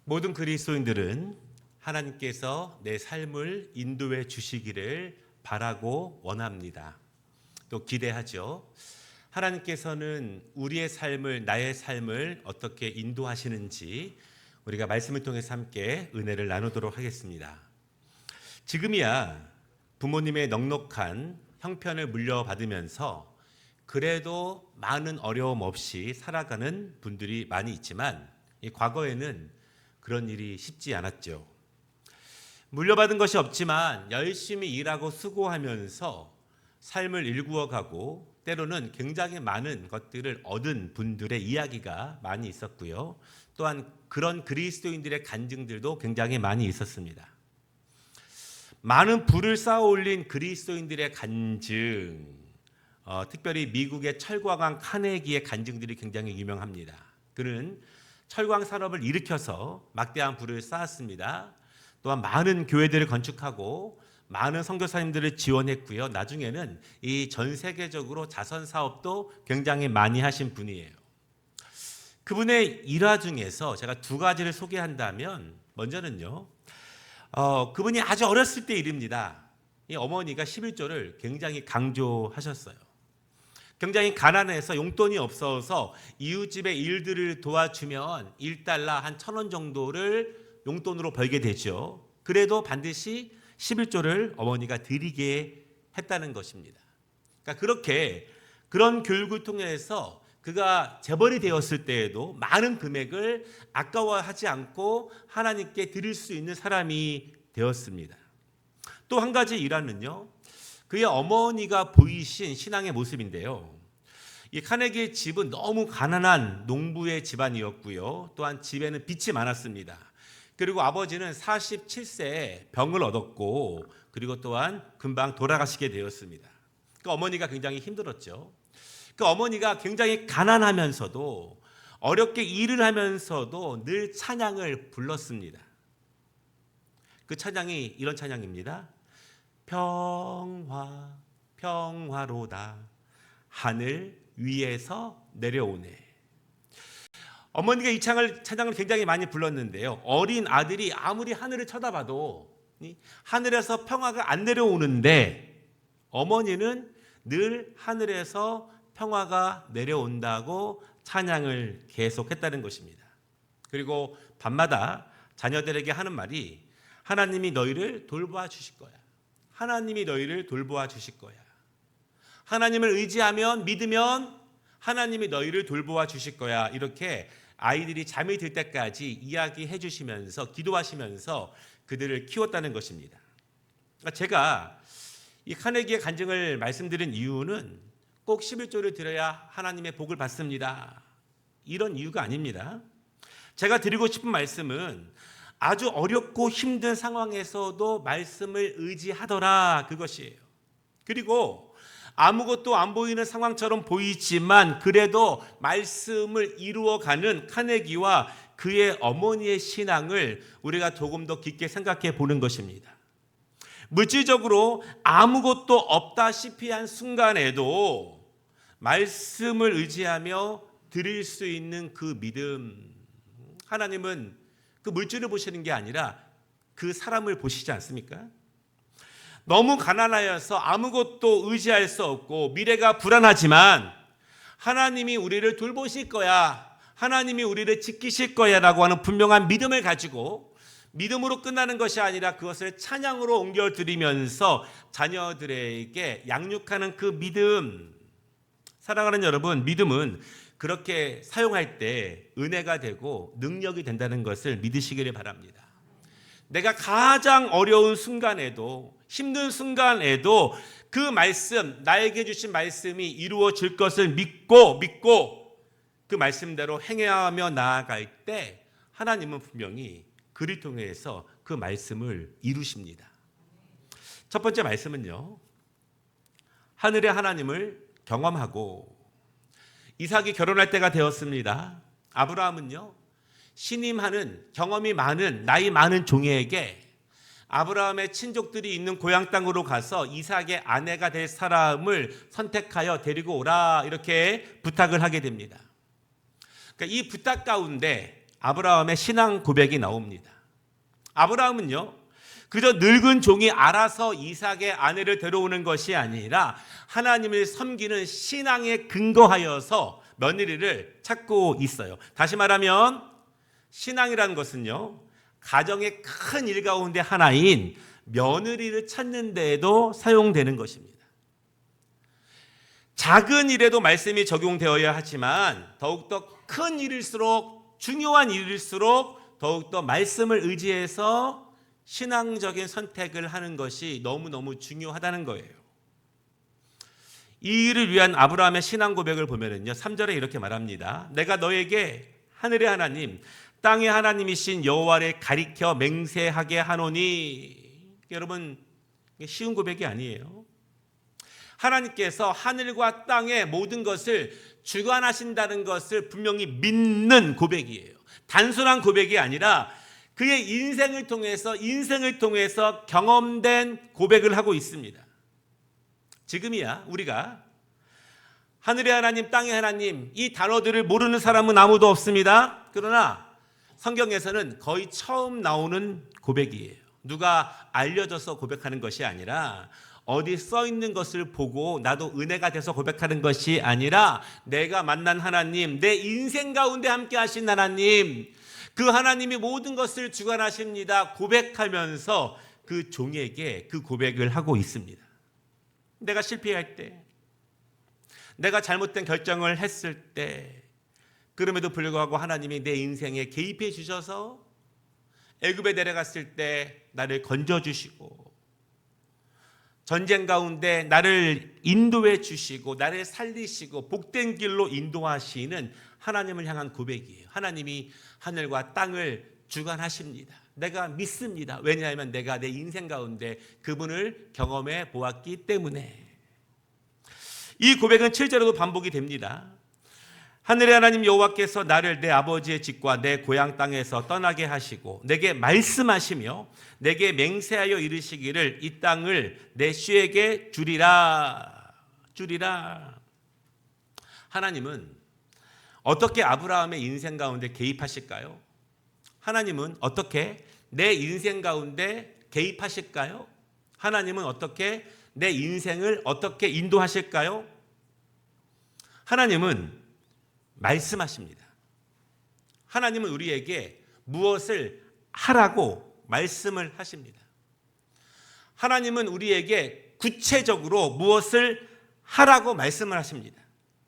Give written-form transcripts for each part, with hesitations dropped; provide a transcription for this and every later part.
모든 그리스도인들은 하나님께서 내 삶을 인도해 주시기를 바라고 원합니다. 또 기대하죠. 하나님께서는 우리의 삶을, 나의 삶을 어떻게 인도하시는지 우리가 말씀을 통해서 함께 은혜를 나누도록 하겠습니다. 지금이야 부모님의 넉넉한 형편을 물려받으면서 그래도 많은 어려움 없이 살아가는 분들이 많이 있지만 과거에는 그런 일이 쉽지 않았죠. 물려받은 것이 없지만 열심히 일하고 수고하면서 삶을 일구어가고 때로는 굉장히 많은 것들을 얻은 분들의 이야기가 많이 있었고요. 또한 그런 그리스도인들의 간증들도 굉장히 많이 있었습니다. 많은 부를 쌓아 올린 그리스도인들의 간증, 특별히 미국의 철광왕 카네기의 간증들이 굉장히 유명합니다. 그는 철광 산업을 일으켜서 막대한 부를 쌓았습니다. 또한 많은 교회들을 건축하고 많은 선교사님들을 지원했고요. 나중에는 이 전 세계적으로 자선 사업도 굉장히 많이 하신 분이에요. 그분의 일화 중에서 제가 두 가지를 소개한다면 먼저는요. 그분이 아주 어렸을 때 일입니다. 이 어머니가 11조를 굉장히 강조하셨어요. 굉장히 가난해서 용돈이 없어서 이웃집의 일들을 도와주면 1달러 한 1,000원 정도를 용돈으로 벌게 되죠. 그래도 반드시 11조를 어머니가 드리게 했다는 것입니다. 그러니까 그렇게 그런 교육을 통해서 그가 재벌이 되었을 때에도 많은 금액을 아까워하지 않고 하나님께 드릴 수 있는 사람이 되었습니다. 또 한 가지 일화는요. 그의 어머니가 보이신 신앙의 모습인데요. 이 카네기의 집은 너무 가난한 농부의 집안이었고요. 또한 집에는 빚이 많았습니다. 그리고 아버지는 47세에 병을 얻었고 그리고 또한 금방 돌아가시게 되었습니다. 그 어머니가 굉장히 힘들었죠. 그 어머니가 굉장히 가난하면서도 어렵게 일을 하면서도 늘 찬양을 불렀습니다. 그 찬양이 이런 찬양입니다. 평화 평화로다 하늘 위에서 내려오네. 어머니가 이 찬양을 굉장히 많이 불렀는데요. 어린 아들이 아무리 하늘을 쳐다봐도 하늘에서 평화가 안 내려오는데 어머니는 늘 하늘에서 평화가 내려온다고 찬양을 계속했다는 것입니다. 그리고 밤마다 자녀들에게 하는 말이 하나님이 너희를 돌보아 주실 거야. 하나님이 너희를 돌보아 주실 거야. 하나님을 의지하면 믿으면 하나님이 너희를 돌보아 주실 거야. 이렇게 아이들이 잠이 들 때까지 이야기해 주시면서 기도하시면서 그들을 키웠다는 것입니다. 제가 이 카네기의 간증을 말씀드린 이유는 꼭 11조를 드려야 하나님의 복을 받습니다. 이런 이유가 아닙니다. 제가 드리고 싶은 말씀은 아주 어렵고 힘든 상황에서도 말씀을 의지하더라 그것이에요. 그리고 아무것도 안 보이는 상황처럼 보이지만 그래도 말씀을 이루어가는 카네기와 그의 어머니의 신앙을 우리가 조금 더 깊게 생각해 보는 것입니다. 물질적으로 아무것도 없다시피 한 순간에도 말씀을 의지하며 드릴 수 있는 그 믿음, 하나님은 그 물질을 보시는 게 아니라 그 사람을 보시지 않습니까? 너무 가난하여서 아무것도 의지할 수 없고 미래가 불안하지만 하나님이 우리를 돌보실 거야, 하나님이 우리를 지키실 거야 라고 하는 분명한 믿음을 가지고 믿음으로 끝나는 것이 아니라 그것을 찬양으로 옮겨드리면서 자녀들에게 양육하는 그 믿음. 사랑하는 여러분, 믿음은 그렇게 사용할 때 은혜가 되고 능력이 된다는 것을 믿으시기를 바랍니다. 내가 가장 어려운 순간에도 힘든 순간에도 그 말씀, 나에게 주신 말씀이 이루어질 것을 믿고 그 말씀대로 행하며 나아갈 때 하나님은 분명히 그를 통해서 그 말씀을 이루십니다. 첫 번째 말씀은요. 하늘의 하나님을 경험하고 이삭이 결혼할 때가 되었습니다. 아브라함은요. 신임하는 경험이 많은 나이 많은 종에게 아브라함의 친족들이 있는 고향 땅으로 가서 이삭의 아내가 될 사람을 선택하여 데리고 오라 이렇게 부탁을 하게 됩니다. 그러니까 이 부탁 가운데 아브라함의 신앙 고백이 나옵니다. 아브라함은요, 그저 늙은 종이 알아서 이삭의 아내를 데려오는 것이 아니라 하나님을 섬기는 신앙에 근거하여서 며느리를 찾고 있어요. 다시 말하면 신앙이라는 것은요, 가정의 큰 일 가운데 하나인 며느리를 찾는 데에도 사용되는 것입니다. 작은 일에도 말씀이 적용되어야 하지만 더욱더 큰 일일수록, 중요한 일일수록 더욱더 말씀을 의지해서 신앙적인 선택을 하는 것이 너무너무 중요하다는 거예요. 이 일을 위한 아브라함의 신앙 고백을 보면은요, 3절에 이렇게 말합니다. 내가 너에게 하늘의 하나님, 땅의 하나님이신 여호와를 가리켜 맹세하게 하노니. 여러분, 쉬운 고백이 아니에요. 하나님께서 하늘과 땅의 모든 것을 주관하신다는 것을 분명히 믿는 고백이에요. 단순한 고백이 아니라 그의 인생을 통해서 경험된 고백을 하고 있습니다. 지금이야 우리가 하늘의 하나님, 땅의 하나님, 이 단어들을 모르는 사람은 아무도 없습니다. 그러나 성경에서는 거의 처음 나오는 고백이에요. 누가 알려줘서 고백하는 것이 아니라, 어디 써 있는 것을 보고 나도 은혜가 돼서 고백하는 것이 아니라, 내가 만난 하나님, 내 인생 가운데 함께 하신 하나님, 그 하나님이 모든 것을 주관하십니다 고백하면서 그 종에게 그 고백을 하고 있습니다. 내가 실패할 때, 내가 잘못된 결정을 했을 때, 그럼에도 불구하고 하나님이 내 인생에 개입해 주셔서 애굽에 내려갔을 때 나를 건져주시고, 전쟁 가운데 나를 인도해 주시고, 나를 살리시고 복된 길로 인도하시는 하나님을 향한 고백이에요. 하나님이 하늘과 땅을 주관하십니다. 내가 믿습니다. 왜냐하면 내가 내 인생 가운데 그분을 경험해 보았기 때문에. 이 고백은 7절에도 반복이 됩니다. 하늘의 하나님 여호와께서 나를 내 아버지의 집과 내 고향 땅에서 떠나게 하시고 내게 말씀하시며 내게 맹세하여 이르시기를 이 땅을 내 씨에게 주리라. 하나님은 어떻게 아브라함의 인생 가운데 개입하실까요? 하나님은 어떻게 내 인생 가운데 개입하실까요? 하나님은 어떻게 내 인생을 어떻게 인도하실까요? 하나님은 말씀하십니다. 하나님은 우리에게 무엇을 하라고 말씀을 하십니다. 하나님은 우리에게 구체적으로 무엇을 하라고 말씀을 하십니다.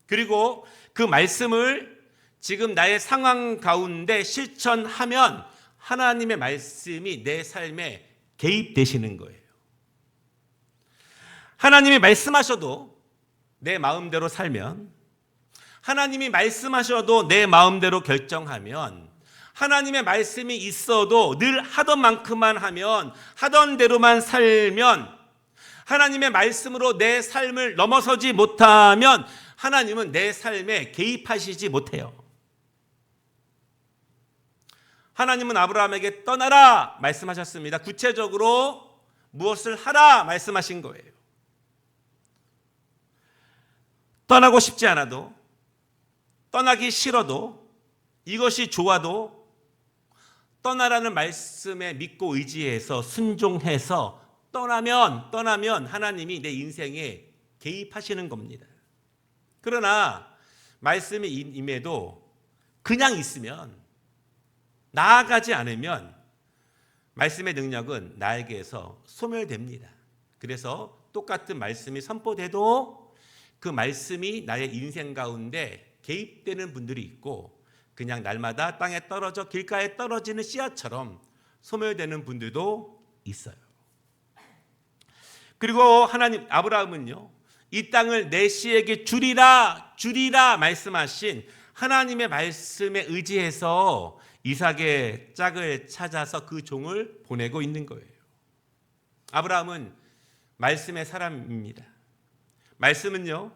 그리고 그 말씀을 지금 나의 상황 가운데 실천하면 하나님의 말씀이 내 삶에 개입되시는 거예요. 하나님이 말씀하셔도 내 마음대로 살면, 하나님이 말씀하셔도 내 마음대로 결정하면, 하나님의 말씀이 있어도 늘 하던 만큼만 하면, 하던 대로만 살면, 하나님의 말씀으로 내 삶을 넘어서지 못하면 하나님은 내 삶에 개입하시지 못해요. 하나님은 아브라함에게 떠나라 말씀하셨습니다. 구체적으로 무엇을 하라 말씀하신 거예요. 떠나고 싶지 않아도, 떠나기 싫어도, 이것이 좋아도 떠나라는 말씀에 믿고 의지해서 순종해서 떠나면 하나님이 내 인생에 개입하시는 겁니다. 그러나 말씀이 임해도 그냥 있으면, 나아가지 않으면 말씀의 능력은 나에게서 소멸됩니다. 그래서 똑같은 말씀이 선포돼도 그 말씀이 나의 인생 가운데 개입되는 분들이 있고, 그냥 날마다 땅에 떨어져 길가에 떨어지는 씨앗처럼 소멸되는 분들도 있어요. 그리고 하나님, 아브라함은요, 이 땅을 내 씨에게 주리라 말씀하신 하나님의 말씀에 의지해서 이삭의 짝을 찾아서 그 종을 보내고 있는 거예요. 아브라함은 말씀의 사람입니다. 말씀은요,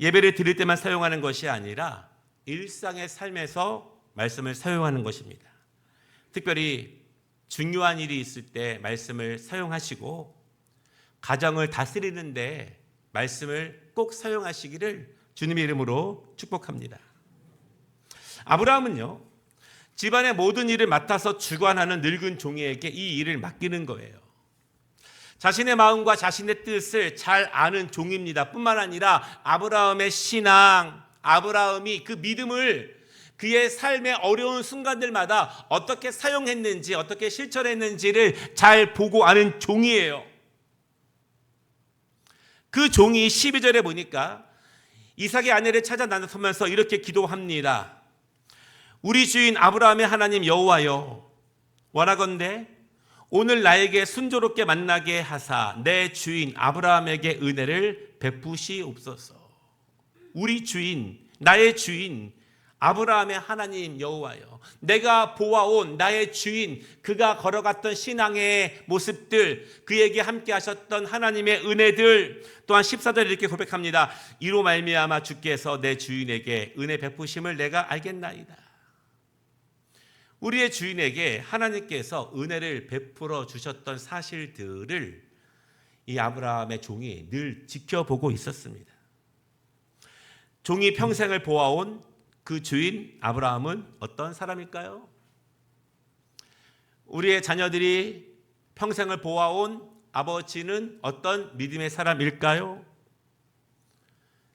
예배를 드릴 때만 사용하는 것이 아니라 일상의 삶에서 말씀을 사용하는 것입니다. 특별히 중요한 일이 있을 때 말씀을 사용하시고, 가정을 다스리는데 말씀을 꼭 사용하시기를 주님의 이름으로 축복합니다. 아브라함은요, 집안의 모든 일을 맡아서 주관하는 늙은 종이에게 이 일을 맡기는 거예요. 자신의 마음과 자신의 뜻을 잘 아는 종입니다. 뿐만 아니라 아브라함의 신앙, 아브라함이 그 믿음을 그의 삶의 어려운 순간들마다 어떻게 사용했는지, 어떻게 실천했는지를 잘 보고 아는 종이에요. 그 종이 12절에 보니까 이삭의 아내를 찾아 나서면서 이렇게 기도합니다. 우리 주인 아브라함의 하나님 여호와여, 원하건대 오늘 나에게 순조롭게 만나게 하사 내 주인 아브라함에게 은혜를 베푸시옵소서. 우리 주인, 나의 주인 아브라함의 하나님 여호와여, 내가 보아온 나의 주인, 그가 걸어갔던 신앙의 모습들, 그에게 함께 하셨던 하나님의 은혜들, 또한 14절에 이렇게 고백합니다. 이로 말미암아 주께서 내 주인에게 은혜 베푸심을 내가 알겠나이다. 우리의 주인에게 하나님께서 은혜를 베풀어 주셨던 사실들을 이 아브라함의 종이 늘 지켜보고 있었습니다. 종이 평생을 보아온 그 주인 아브라함은 어떤 사람일까요? 우리의 자녀들이 평생을 보아온 아버지는 어떤 믿음의 사람일까요?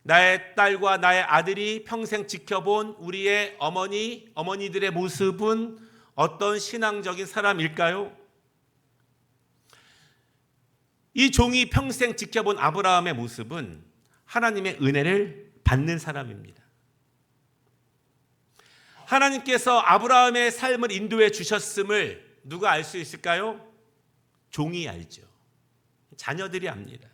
나의 딸과 나의 아들이 평생 지켜본 우리의 어머니들의 모습은 어떤 신앙적인 사람일까요? 이 종이 평생 지켜본 아브라함의 모습은 하나님의 은혜를 받는 사람입니다. 하나님께서 아브라함의 삶을 인도해 주셨음을 누가 알 수 있을까요? 종이 알죠. 자녀들이 압니다.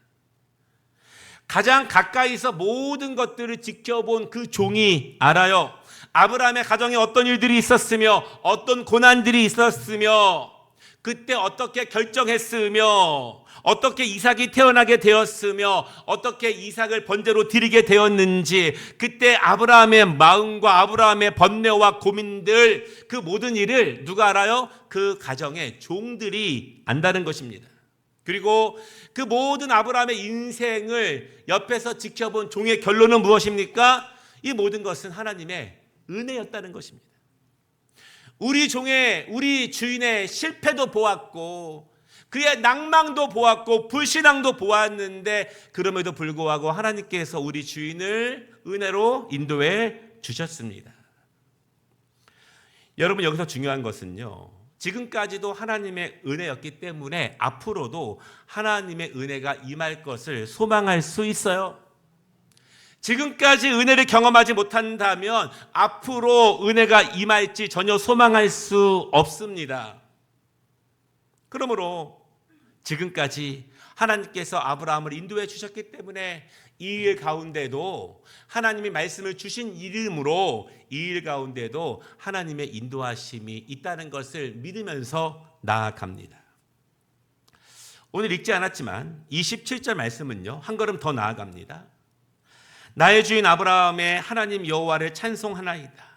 가장 가까이서 모든 것들을 지켜본 그 종이 알아요. 아브라함의 가정에 어떤 일들이 있었으며 어떤 고난들이 있었으며 그때 어떻게 결정했으며 어떻게 이삭이 태어나게 되었으며 어떻게 이삭을 번제로 드리게 되었는지 그때 아브라함의 마음과 아브라함의 번뇌와 고민들, 그 모든 일을 누가 알아요? 그 가정의 종들이 안다는 것입니다. 그리고 그 모든 아브라함의 인생을 옆에서 지켜본 종의 결론은 무엇입니까? 이 모든 것은 하나님의 은혜였다는 것입니다. 우리 주인의 실패도 보았고 그의 낭망도 보았고 불신앙도 보았는데 그럼에도 불구하고 하나님께서 우리 주인을 은혜로 인도해 주셨습니다. 여러분, 여기서 중요한 것은요, 지금까지도 하나님의 은혜였기 때문에 앞으로도 하나님의 은혜가 임할 것을 소망할 수 있어요. 지금까지 은혜를 경험하지 못한다면 앞으로 은혜가 임할지 전혀 소망할 수 없습니다. 그러므로 지금까지 하나님께서 아브라함을 인도해 주셨기 때문에 이 일 가운데도 하나님이 말씀을 주신 이름으로 이 일 가운데도 하나님의 인도하심이 있다는 것을 믿으면서 나아갑니다. 오늘 읽지 않았지만 27절 말씀은요, 한 걸음 더 나아갑니다. 나의 주인 아브라함의 하나님 여호와를 찬송하나이다.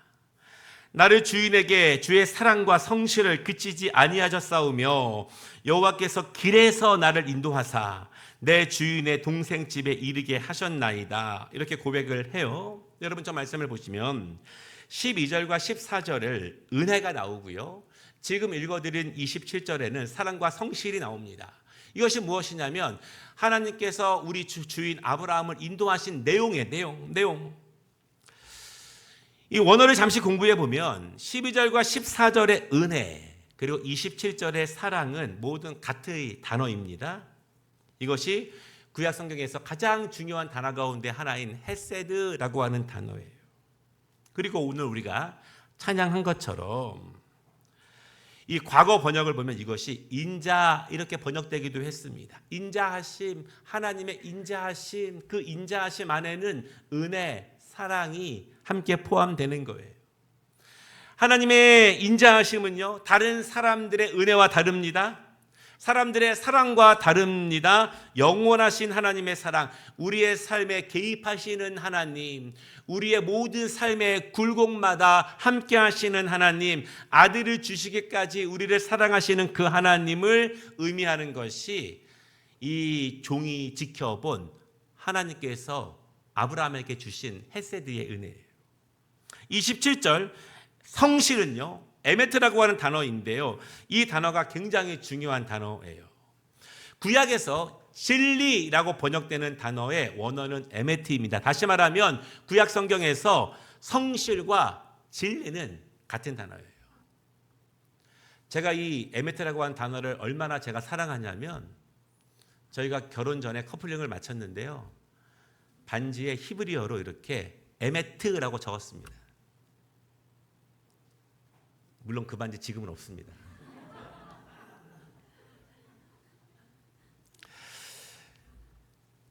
나를 주인에게 주의 사랑과 성실을 그치지 아니하셨사오며 여호와께서 길에서 나를 인도하사 내 주인의 동생 집에 이르게 하셨나이다. 이렇게 고백을 해요. 여러분, 저 말씀을 보시면 12절과 14절을 은혜가 나오고요, 지금 읽어드린 27절에는 사랑과 성실이 나옵니다. 이것이 무엇이냐면 하나님께서 우리 주인 아브라함을 인도하신 내용이에요. 내용. 이 원어를 잠시 공부해 보면 12절과 14절의 은혜 그리고 27절의 사랑은 모든 같은 단어입니다. 이것이 구약 성경에서 가장 중요한 단어 가운데 하나인 헤세드라고 하는 단어예요. 그리고 오늘 우리가 찬양한 것처럼 이 과거 번역을 보면 이것이 인자 이렇게 번역되기도 했습니다. 인자하심, 하나님의 인자하심, 그 인자하심 안에는 은혜, 사랑이 함께 포함되는 거예요. 하나님의 인자하심은요, 다른 사람들의 은혜와 다릅니다. 사람들의 사랑과 다릅니다. 영원하신 하나님의 사랑, 우리의 삶에 개입하시는 하나님, 우리의 모든 삶의 굴곡마다 함께 하시는 하나님, 아들을 주시기까지 우리를 사랑하시는 그 하나님을 의미하는 것이 이 종이 지켜본 하나님께서 아브라함에게 주신 헤세드의 은혜예요. 27절 성실은요, 에메트라고 하는 단어인데요. 이 단어가 굉장히 중요한 단어예요. 구약에서 진리라고 번역되는 단어의 원어는 에메트입니다. 다시 말하면 구약 성경에서 성실과 진리는 같은 단어예요. 제가 이 에메트라고 하는 단어를 얼마나 제가 사랑하냐면 저희가 결혼 전에 커플링을 마쳤는데요. 반지에 히브리어로 이렇게 에메트라고 적었습니다. 물론 그 반지 지금은 없습니다.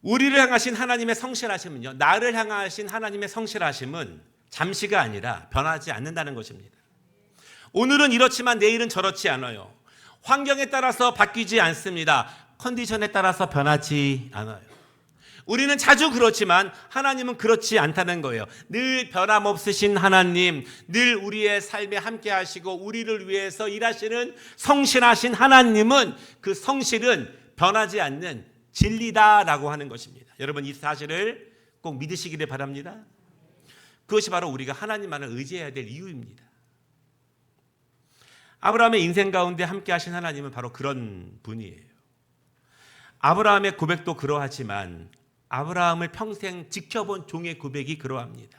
우리를 향하신 하나님의 성실하심은요, 나를 향하신 하나님의 성실하심은 잠시가 아니라 변하지 않는다는 것입니다. 오늘은 이렇지만 내일은 저렇지 않아요. 환경에 따라서 바뀌지 않습니다. 컨디션에 따라서 변하지 않아요. 우리는 자주 그렇지만 하나님은 그렇지 않다는 거예요. 늘 변함없으신 하나님, 늘 우리의 삶에 함께 하시고 우리를 위해서 일하시는 성실하신 하나님은 그 성실은 변하지 않는 진리다라고 하는 것입니다. 여러분 이 사실을 꼭 믿으시기를 바랍니다. 그것이 바로 우리가 하나님만을 의지해야 될 이유입니다. 아브라함의 인생 가운데 함께 하신 하나님은 바로 그런 분이에요. 아브라함의 고백도 그러하지만 아브라함을 평생 지켜본 종의 고백이 그러합니다.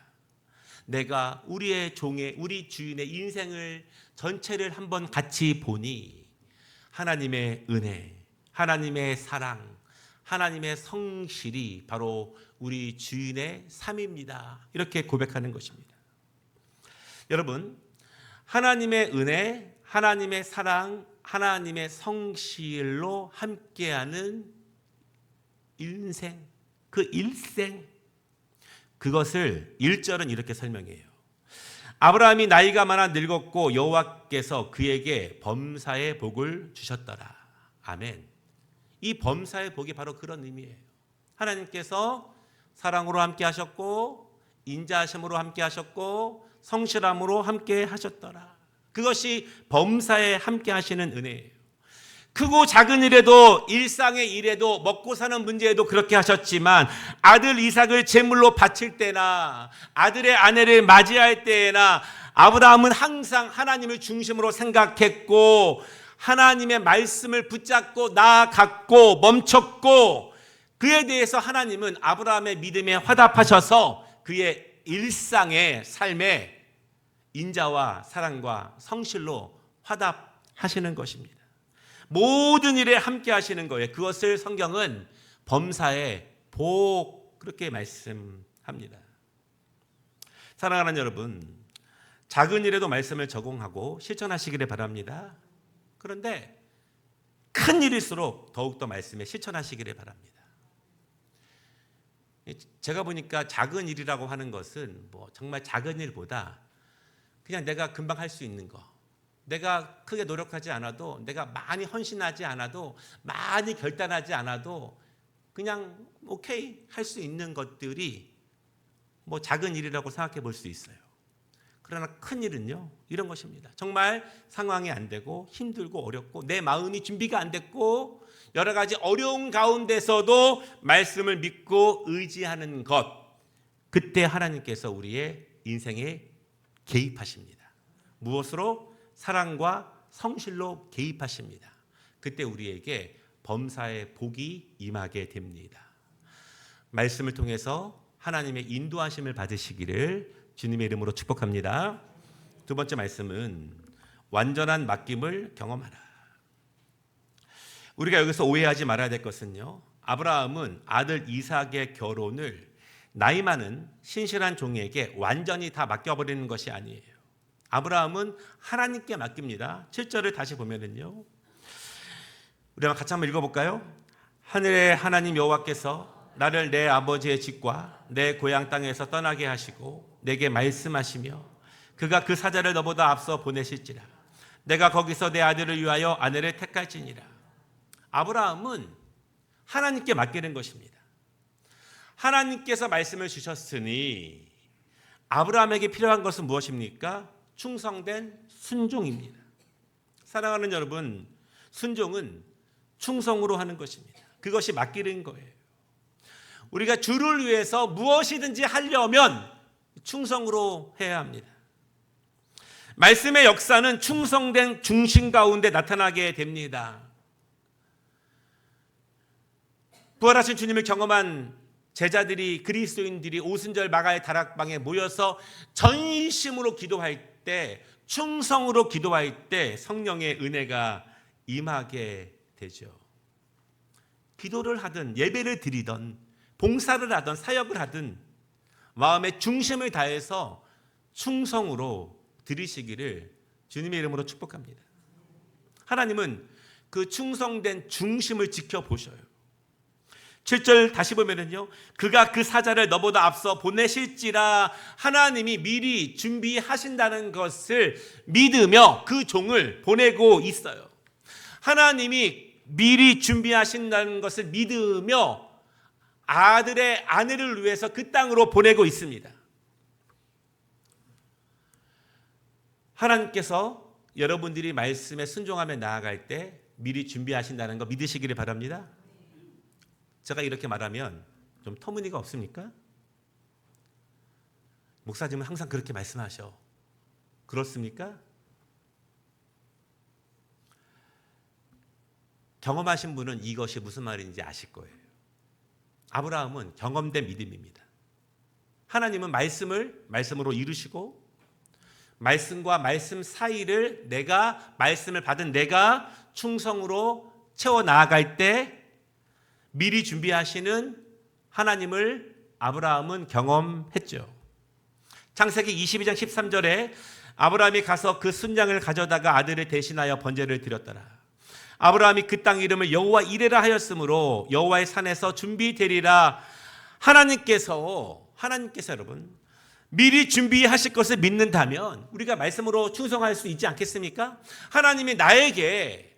내가 우리 주인의 인생을 전체를 한번 같이 보니 하나님의 은혜, 하나님의 사랑, 하나님의 성실이 바로 우리 주인의 삶입니다. 이렇게 고백하는 것입니다. 여러분, 하나님의 은혜, 하나님의 사랑, 하나님의 성실로 함께하는 인생, 그 일생, 그것을 1절은 이렇게 설명해요. 아브라함이 나이가 많아 늙었고 여호와께서 그에게 범사의 복을 주셨더라. 아멘. 이 범사의 복이 바로 그런 의미예요. 하나님께서 사랑으로 함께 하셨고 인자하심으로 함께 하셨고 성실함으로 함께 하셨더라. 그것이 범사에 함께 하시는 은혜예요. 크고 작은 일에도 일상의 일에도 먹고 사는 문제에도 그렇게 하셨지만 아들 이삭을 제물로 바칠 때나 아들의 아내를 맞이할 때나 아브라함은 항상 하나님을 중심으로 생각했고 하나님의 말씀을 붙잡고 나아갔고 멈췄고 그에 대해서 하나님은 아브라함의 믿음에 화답하셔서 그의 일상의 삶에 인자와 사랑과 성실로 화답하시는 것입니다. 모든 일에 함께 하시는 거예요. 그것을 성경은 범사의 복 그렇게 말씀합니다. 사랑하는 여러분, 작은 일에도 말씀을 적용하고 실천하시기를 바랍니다. 그런데 큰 일일수록 더욱더 말씀에 실천하시기를 바랍니다. 제가 보니까 작은 일이라고 하는 것은 뭐 정말 작은 일보다 그냥 내가 금방 할 수 있는 거, 내가 크게 노력하지 않아도, 내가 많이 헌신하지 않아도, 많이 결단하지 않아도 그냥 오케이 할 수 있는 것들이 뭐 작은 일이라고 생각해 볼 수 있어요. 그러나 큰 일은요, 이런 것입니다. 정말 상황이 안 되고 힘들고 어렵고 내 마음이 준비가 안 됐고 여러 가지 어려운 가운데서도 말씀을 믿고 의지하는 것, 그때 하나님께서 우리의 인생에 개입하십니다. 무엇으로? 사랑과 성실로 개입하십니다. 그때 우리에게 범사의 복이 임하게 됩니다. 말씀을 통해서 하나님의 인도하심을 받으시기를 주님의 이름으로 축복합니다. 두 번째 말씀은 완전한 맡김을 경험하라. 우리가 여기서 오해하지 말아야 될 것은요, 아브라함은 아들 이삭의 결혼을 나이 많은 신실한 종에게 완전히 다 맡겨버리는 것이 아니에요. 아브라함은 하나님께 맡깁니다. 7절을 다시 보면은요, 우리 같이 한번 읽어볼까요? 하늘의 하나님 여호와께서 나를 내 아버지의 집과 내 고향 땅에서 떠나게 하시고 내게 말씀하시며 그가 그 사자를 너보다 앞서 보내실지라 내가 거기서 내 아들을 위하여 아내를 택할지니라. 아브라함은 하나님께 맡기는 것입니다. 하나님께서 말씀을 주셨으니 아브라함에게 필요한 것은 무엇입니까? 충성된 순종입니다. 사랑하는 여러분, 순종은 충성으로 하는 것입니다. 그것이 맡기는 거예요. 우리가 주를 위해서 무엇이든지 하려면 충성으로 해야 합니다. 말씀의 역사는 충성된 중심 가운데 나타나게 됩니다. 부활하신 주님을 경험한 제자들이, 그리스도인들이 오순절 마가의 다락방에 모여서 전심으로 기도할 때, 충성으로 기도할 때 성령의 은혜가 임하게 되죠. 기도를 하든 예배를 드리든 봉사를 하든 사역을 하든 마음의 중심을 다해서 충성으로 드리시기를 주님의 이름으로 축복합니다. 하나님은 그 충성된 중심을 지켜보셔요. 7절 다시 보면은요, 그가 그 사자를 너보다 앞서 보내실지라 하나님이 미리 준비하신다는 것을 믿으며 그 종을 보내고 있어요. 하나님이 미리 준비하신다는 것을 믿으며 아들의 아내를 위해서 그 땅으로 보내고 있습니다. 하나님께서 여러분들이 말씀에 순종하며 나아갈 때 미리 준비하신다는 거 믿으시기를 바랍니다. 제가 이렇게 말하면 좀 터무니가 없습니까? 목사님은 항상 그렇게 말씀하셔. 그렇습니까? 경험하신 분은 이것이 무슨 말인지 아실 거예요. 아브라함은 경험된 믿음입니다. 하나님은 말씀으로 이루시고 말씀과 말씀 사이를 말씀을 받은 내가 충성으로 채워 나아갈 때 미리 준비하시는 하나님을 아브라함은 경험했죠. 창세기 22장 13절에 아브라함이 가서 그 순양을 가져다가 아들을 대신하여 번제를 드렸더라. 아브라함이 그 땅 이름을 여호와 이레라 하였으므로 여호와의 산에서 준비되리라. 하나님께서 여러분 미리 준비하실 것을 믿는다면 우리가 말씀으로 충성할 수 있지 않겠습니까? 하나님이 나에게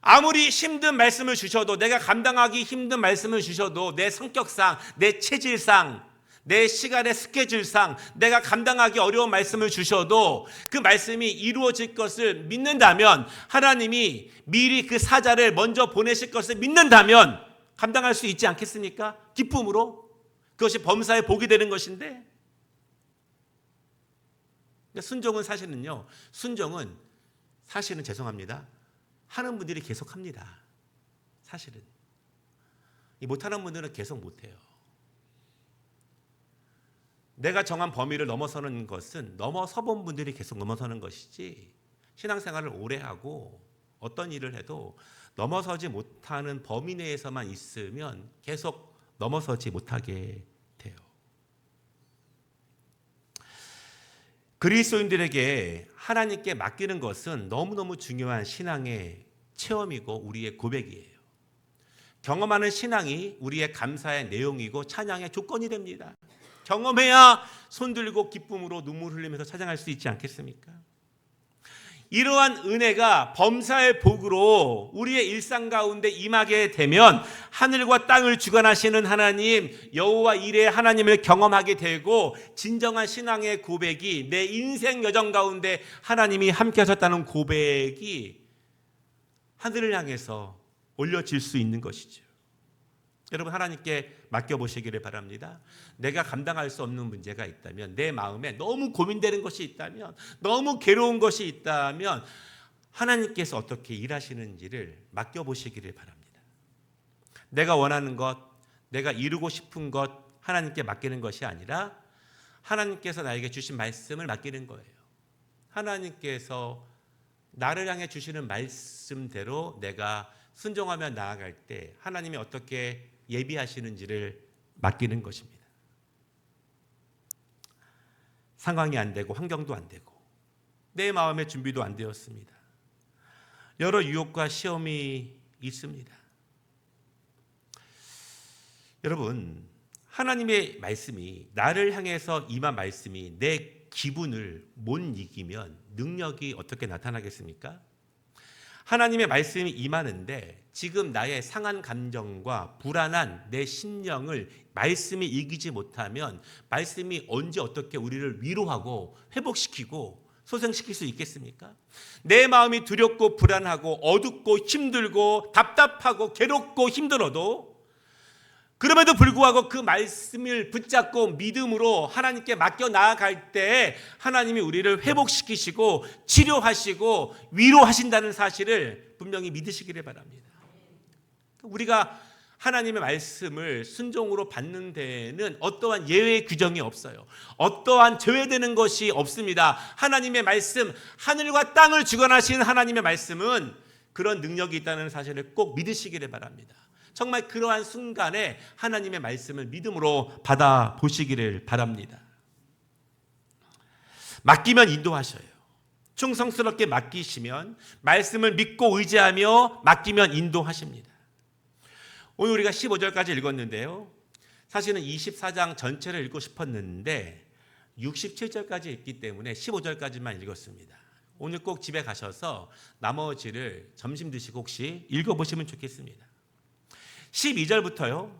아무리 힘든 말씀을 주셔도, 내가 감당하기 힘든 말씀을 주셔도 내 성격상, 내 체질상, 내 시간의 스케줄상 내가 감당하기 어려운 말씀을 주셔도 그 말씀이 이루어질 것을 믿는다면, 하나님이 미리 그 사자를 먼저 보내실 것을 믿는다면 감당할 수 있지 않겠습니까? 기쁨으로. 그것이 범사에 복이 되는 것인데, 순종은 사실은 죄송합니다, 하는 분들이 계속 합니다. 사실은 못하는 분들은 계속 못해요. 내가 정한 범위를 넘어서는 것은 넘어서 본 분들이 계속 넘어서는 것이지, 신앙생활을 오래 하고 어떤 일을 해도 넘어서지 못하는 범위 내에서만 있으면 계속 넘어서지 못하게 돼요. 그리스도인들에게 하나님께 맡기는 것은 너무너무 중요한 신앙의 체험이고 우리의 고백이에요. 경험하는 신앙이 우리의 감사의 내용이고 찬양의 조건이 됩니다. 경험해야 손들고 기쁨으로 눈물 흘리면서 찬양할 수 있지 않겠습니까? 이러한 은혜가 범사의 복으로 우리의 일상 가운데 임하게 되면 하늘과 땅을 주관하시는 하나님, 여호와 이레의 하나님을 경험하게 되고, 진정한 신앙의 고백이 내 인생 여정 가운데 하나님이 함께 하셨다는 고백이 하늘을 향해서 올려질 수 있는 것이죠. 여러분, 하나님께 맡겨보시기를 바랍니다. 내가 감당할 수 없는 문제가 있다면, 내 마음에 너무 고민되는 것이 있다면, 너무 괴로운 것이 있다면 하나님께서 어떻게 일하시는지를 맡겨보시기를 바랍니다. 내가 원하는 것, 내가 이루고 싶은 것 하나님께 맡기는 것이 아니라 하나님께서 나에게 주신 말씀을 맡기는 거예요. 하나님께서 나를 향해 주시는 말씀대로 내가 순종하며 나아갈 때 하나님이 어떻게 예비하시는지를 맡기는 것입니다. 상황이 안 되고 환경도 안 되고 내 마음의 준비도 안 되었습니다. 여러 유혹과 시험이 있습니다. 여러분, 하나님의 말씀이, 나를 향해서 임한 말씀이 내 기분을 못 이기면 능력이 어떻게 나타나겠습니까? 하나님의 말씀이 임하는데 지금 나의 상한 감정과 불안한 내 심령을 말씀이 이기지 못하면 말씀이 언제 어떻게 우리를 위로하고 회복시키고 소생시킬 수 있겠습니까? 내 마음이 두렵고 불안하고 어둡고 힘들고 답답하고 괴롭고 힘들어도 그럼에도 불구하고 그 말씀을 붙잡고 믿음으로 하나님께 맡겨 나아갈 때 하나님이 우리를 회복시키시고 치료하시고 위로하신다는 사실을 분명히 믿으시기를 바랍니다. 우리가 하나님의 말씀을 순종으로 받는 데에는 어떠한 예외 규정이 없어요. 어떠한 제외되는 것이 없습니다. 하나님의 말씀, 하늘과 땅을 주관하신 하나님의 말씀은 그런 능력이 있다는 사실을 꼭 믿으시기를 바랍니다. 정말 그러한 순간에 하나님의 말씀을 믿음으로 받아보시기를 바랍니다. 맡기면 인도하셔요. 충성스럽게 맡기시면 말씀을 믿고 의지하며 맡기면 인도하십니다. 오늘 우리가 15절까지 읽었는데요. 사실은 24장 전체를 읽고 싶었는데 67절까지 읽기 때문에 15절까지만 읽었습니다. 오늘 꼭 집에 가셔서 나머지를 점심 드시고 혹시 읽어보시면 좋겠습니다. 12절부터요.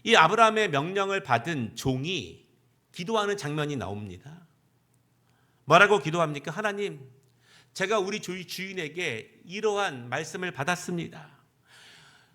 이 아브라함의 명령을 받은 종이 기도하는 장면이 나옵니다. 뭐라고 기도합니까? 하나님, 제가 우리 주인에게 이러한 말씀을 받았습니다.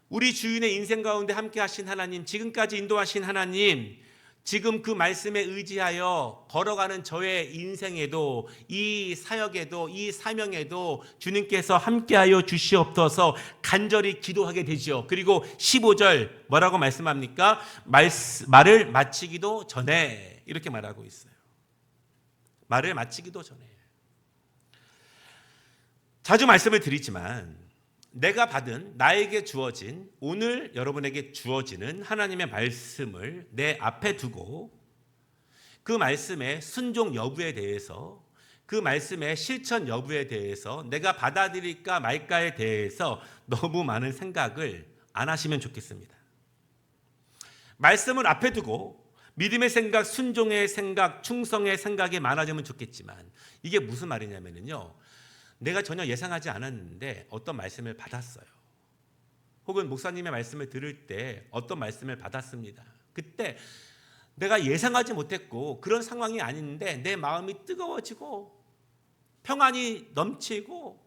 우리 주인의 인생 가운데 함께 하신 하나님, 지금까지 인도하신 하나님, 지금 그 말씀에 의지하여 걸어가는 저의 인생에도 이 사역에도 이 사명에도 주님께서 함께하여 주시옵소서 간절히 기도하게 되죠. 그리고 15절 뭐라고 말씀합니까? 말을 마치기도 전에 이렇게 말하고 있어요. 말을 마치기도 전에. 자주 말씀을 드리지만 내가 받은 나에게 주어진 오늘 여러분에게 주어지는 하나님의 말씀을 내 앞에 두고 그 말씀의 순종 여부에 대해서 그 말씀의 실천 여부에 대해서 내가 받아들일까 말까에 대해서 너무 많은 생각을 안 하시면 좋겠습니다. 말씀을 앞에 두고 믿음의 생각, 순종의 생각, 충성의 생각이 많아지면 좋겠지만 이게 무슨 말이냐면요. 내가 전혀 예상하지 않았는데 어떤 말씀을 받았어요. 혹은 목사님의 말씀을 들을 때 어떤 말씀을 받았습니다. 그때 내가 예상하지 못했고 그런 상황이 아닌데 내 마음이 뜨거워지고 평안이 넘치고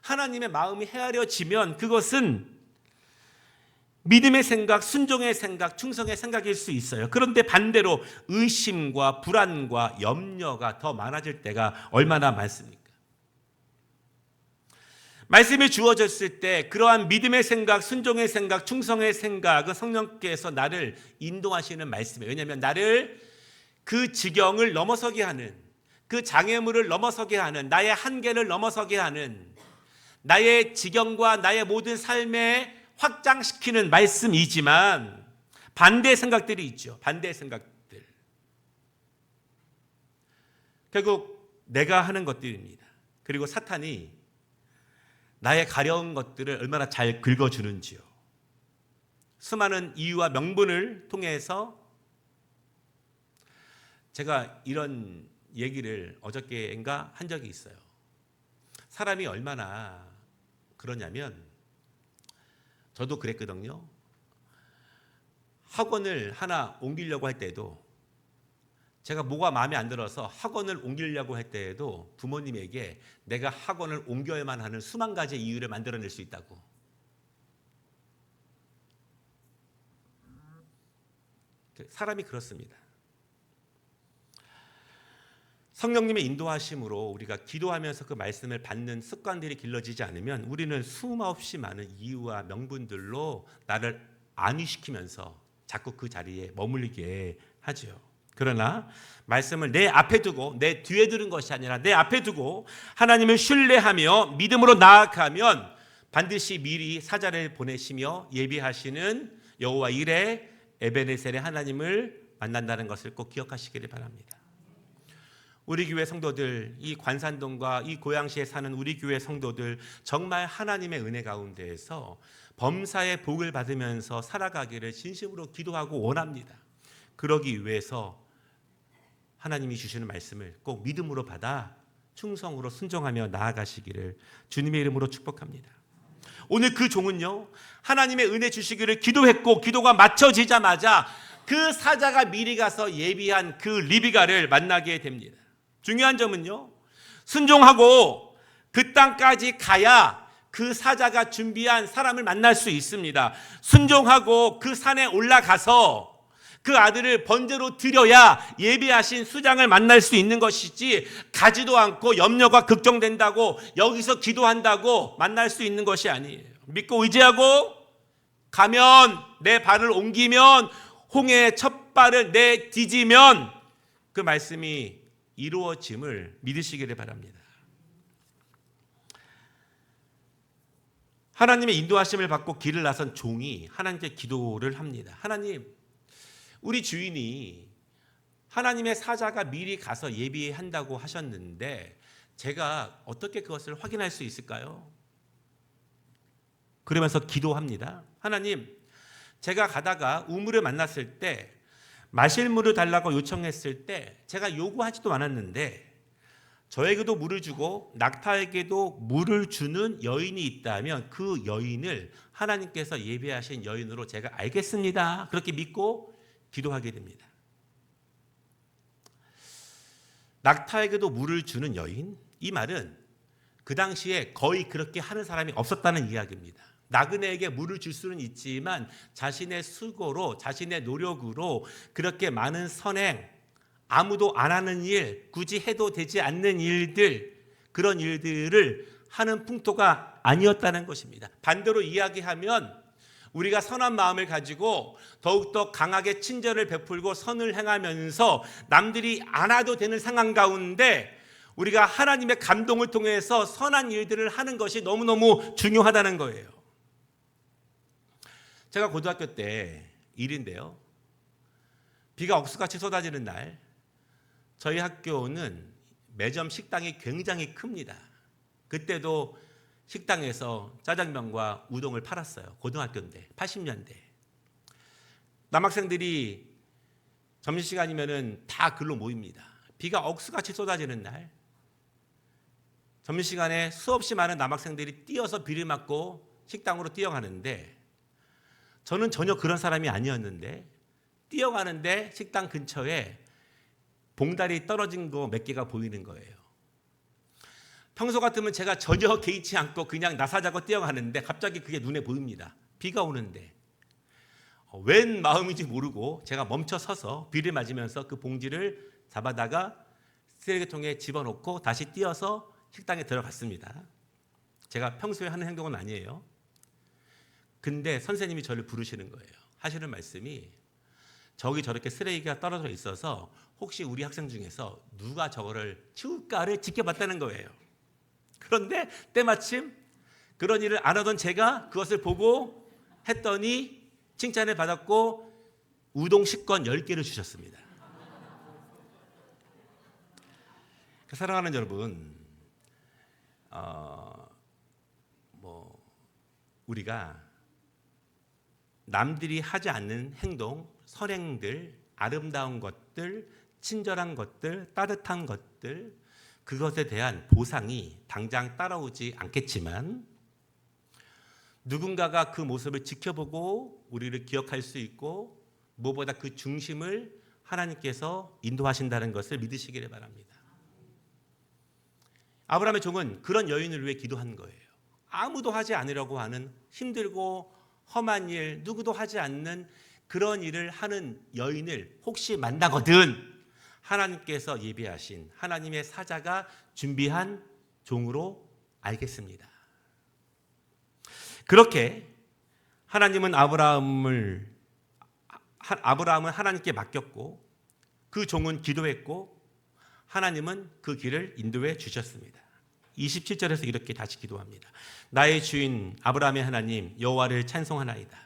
하나님의 마음이 헤아려지면 그것은 믿음의 생각, 순종의 생각, 충성의 생각일 수 있어요. 그런데 반대로 의심과 불안과 염려가 더 많아질 때가 얼마나 많습니까? 말씀이 주어졌을 때 그러한 믿음의 생각, 순종의 생각, 충성의 생각은 성령께서 나를 인도하시는 말씀이에요. 왜냐하면 나를 그 지경을 넘어서게 하는, 그 장애물을 넘어서게 하는, 나의 한계를 넘어서게 하는, 나의 지경과 나의 모든 삶에 확장시키는 말씀이지만 반대의 생각들이 있죠. 반대의 생각들. 결국 내가 하는 것들입니다. 그리고 사탄이 나의 가려운 것들을 얼마나 잘 긁어주는지요. 수많은 이유와 명분을 통해서 제가 이런 얘기를 어저께인가 한 적이 있어요. 사람이 얼마나 그러냐면 저도 그랬거든요. 학원을 하나 옮기려고 할 때도 제가 뭐가 마음에 안 들어서 학원을 옮기려고 할 때에도 부모님에게 내가 학원을 옮겨야만 하는 수만 가지 이유를 만들어낼 수 있다고. 사람이 그렇습니다. 성령님의 인도하심으로 우리가 기도하면서 그 말씀을 받는 습관들이 길러지지 않으면 우리는 수없이 많은 이유와 명분들로 나를 안위시키면서 자꾸 그 자리에 머물게 하죠. 그러나 말씀을 내 앞에 두고 내 뒤에 두는 것이 아니라 내 앞에 두고 하나님을 신뢰하며 믿음으로 나아가면 반드시 미리 사자를 보내시며 예비하시는 여호와 이레 에베네셀의 하나님을 만난다는 것을 꼭 기억하시기를 바랍니다. 우리 교회 성도들, 이 관산동과 이 고양시에 사는 우리 교회 성도들 정말 하나님의 은혜 가운데에서 범사의 복을 받으면서 살아가기를 진심으로 기도하고 원합니다. 그러기 위해서 하나님이 주시는 말씀을 꼭 믿음으로 받아 충성으로 순종하며 나아가시기를 주님의 이름으로 축복합니다. 오늘 그 종은요, 하나님의 은혜 주시기를 기도했고 기도가 맞춰지자마자 그 사자가 미리 가서 예비한 그 리비가를 만나게 됩니다. 중요한 점은요, 순종하고 그 땅까지 가야 그 사자가 준비한 사람을 만날 수 있습니다. 순종하고 그 산에 올라가서 그 아들을 번제로 드려야 예비하신 수장을 만날 수 있는 것이지, 가지도 않고 염려가 걱정된다고 여기서 기도한다고 만날 수 있는 것이 아니에요. 믿고 의지하고 가면, 내 발을 옮기면, 홍해의 첫 발을 내디지면 그 말씀이 이루어짐을 믿으시기를 바랍니다. 하나님의 인도하심을 받고 길을 나선 종이 하나님께 기도를 합니다. 하나님, 우리 주인이 하나님의 사자가 미리 가서 예비한다고 하셨는데 제가 어떻게 그것을 확인할 수 있을까요? 그러면서 기도합니다. 하나님, 제가 가다가 우물을 만났을 때 마실 물을 달라고 요청했을 때 제가 요구하지도 않았는데 저에게도 물을 주고 낙타에게도 물을 주는 여인이 있다면 그 여인을 하나님께서 예비하신 여인으로 제가 알겠습니다. 그렇게 믿고 기도하게 됩니다. 낙타에게도 물을 주는 여인, 이 말은 그 당시에 거의 그렇게 하는 사람이 없었다는 이야기입니다. 나그네에게 물을 줄 수는 있지만 자신의 수고로, 자신의 노력으로 그렇게 많은 선행, 아무도 안 하는 일, 굳이 해도 되지 않는 일들, 그런 일들을 하는 풍토가 아니었다는 것입니다. 반대로 이야기하면 우리가 선한 마음을 가지고 더욱더 강하게 친절을 베풀고 선을 행하면서 남들이 안 와도 되는 상황 가운데 우리가 하나님의 감동을 통해서 선한 일들을 하는 것이 너무너무 중요하다는 거예요. 제가 고등학교 때 일인데요. 비가 억수같이 쏟아지는 날, 저희 학교는 매점 식당이 굉장히 큽니다. 그때도 식당에서 짜장면과 우동을 팔았어요. 고등학교인데, 80년대. 남학생들이 점심시간이면 다 글로 모입니다. 비가 억수같이 쏟아지는 날, 점심시간에 수없이 많은 남학생들이 뛰어서 비를 맞고 식당으로 뛰어가는데 저는 전혀 그런 사람이 아니었는데 뛰어가는데 식당 근처에 봉다리 떨어진 거 몇 개가 보이는 거예요. 평소 같으면 제가 전혀 개의치 않고 그냥 나사자고 뛰어가는데 갑자기 그게 눈에 보입니다. 비가 오는데 웬 마음인지 모르고 제가 멈춰 서서 비를 맞으면서 그 봉지를 잡아다가 쓰레기통에 집어넣고 다시 뛰어서 식당에 들어갔습니다. 제가 평소에 하는 행동은 아니에요. 근데 선생님이 저를 부르시는 거예요. 하시는 말씀이 저기 저렇게 쓰레기가 떨어져 있어서 혹시 우리 학생 중에서 누가 저거를 치울까를 지켜봤다는 거예요. 그런데 때마침 그런 일을 안 하던 제가 그것을 보고 했더니 칭찬을 받았고 우동 10건 10개를 주셨습니다. 사랑하는 여러분, 우리가 남들이 하지 않는 행동, 선행들, 아름다운 것들, 친절한 것들, 따뜻한 것들, 그것에 대한 보상이 당장 따라오지 않겠지만 누군가가 그 모습을 지켜보고 우리를 기억할 수 있고 무엇보다 그 중심을 하나님께서 인도하신다는 것을 믿으시기를 바랍니다. 아브라함의 종은 그런 여인을 위해 기도한 거예요. 아무도 하지 않으려고 하는 힘들고 험한 일, 누구도 하지 않는 그런 일을 하는 여인을 혹시 만나거든 하나님께서 예비하신 하나님의 사자가 준비한 종으로 알겠습니다. 그렇게 하나님은 아브라함을 하나님께 맡겼고 그 종은 기도했고 하나님은 그 길을 인도해 주셨습니다. 27절에서 이렇게 다시 기도합니다. 나의 주인 아브라함의 하나님 여호와를 찬송하나이다.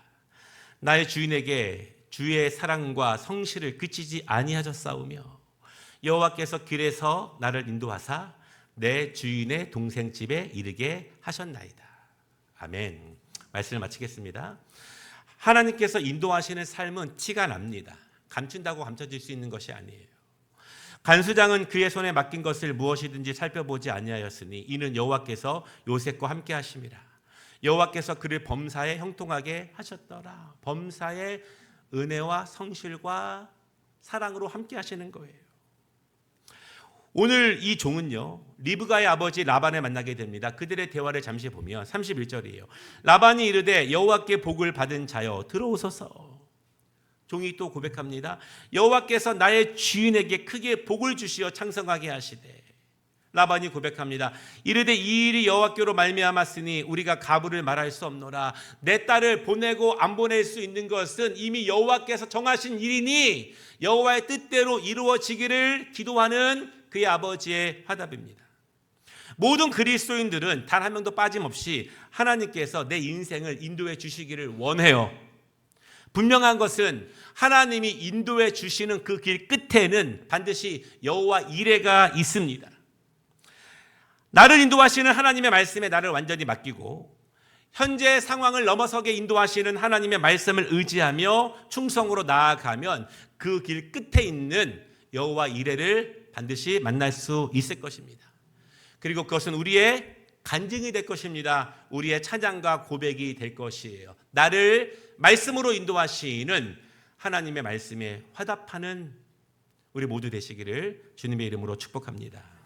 나의 주인에게 주의 사랑과 성실을 그치지 아니하셨사오며 여호와께서 길에서 나를 인도하사 내 주인의 동생 집에 이르게 하셨나이다. 아멘. 말씀을 마치겠습니다. 하나님께서 인도하시는 삶은 티가 납니다. 감춘다고 감춰질 수 있는 것이 아니에요. 간수장은 그의 손에 맡긴 것을 무엇이든지 살펴보지 아니하였으니 이는 여호와께서 요셉과 함께 하심이라. 여호와께서 그를 범사에 형통하게 하셨더라. 범사에 은혜와 성실과 사랑으로 함께 하시는 거예요. 오늘 이 종은요, 리브가의 아버지 라반을 만나게 됩니다. 그들의 대화를 잠시 보면 31절이에요. 라반이 이르되 여호와께 복을 받은 자여 들어오소서. 종이 또 고백합니다. 여호와께서 나의 주인에게 크게 복을 주시어 창성하게 하시되. 라반이 고백합니다. 이르되 이 일이 여호와께로 말미암았으니 우리가 가부를 말할 수 없노라. 내 딸을 보내고 안 보낼 수 있는 것은 이미 여호와께서 정하신 일이니 여호와의 뜻대로 이루어지기를 기도하는 그의 아버지의 화답입니다. 모든 그리스도인들은 단 한 명도 빠짐없이 하나님께서 내 인생을 인도해 주시기를 원해요. 분명한 것은 하나님이 인도해 주시는 그 길 끝에는 반드시 여호와 이레가 있습니다. 나를 인도하시는 하나님의 말씀에 나를 완전히 맡기고 현재 상황을 넘어서게 인도하시는 하나님의 말씀을 의지하며 충성으로 나아가면 그 길 끝에 있는 여호와 이레를 반드시 만날 수 있을 것입니다. 그리고 그것은 우리의 간증이 될 것입니다. 우리의 찬양과 고백이 될 것이에요. 나를 말씀으로 인도하시는 하나님의 말씀에 화답하는 우리 모두 되시기를 주님의 이름으로 축복합니다.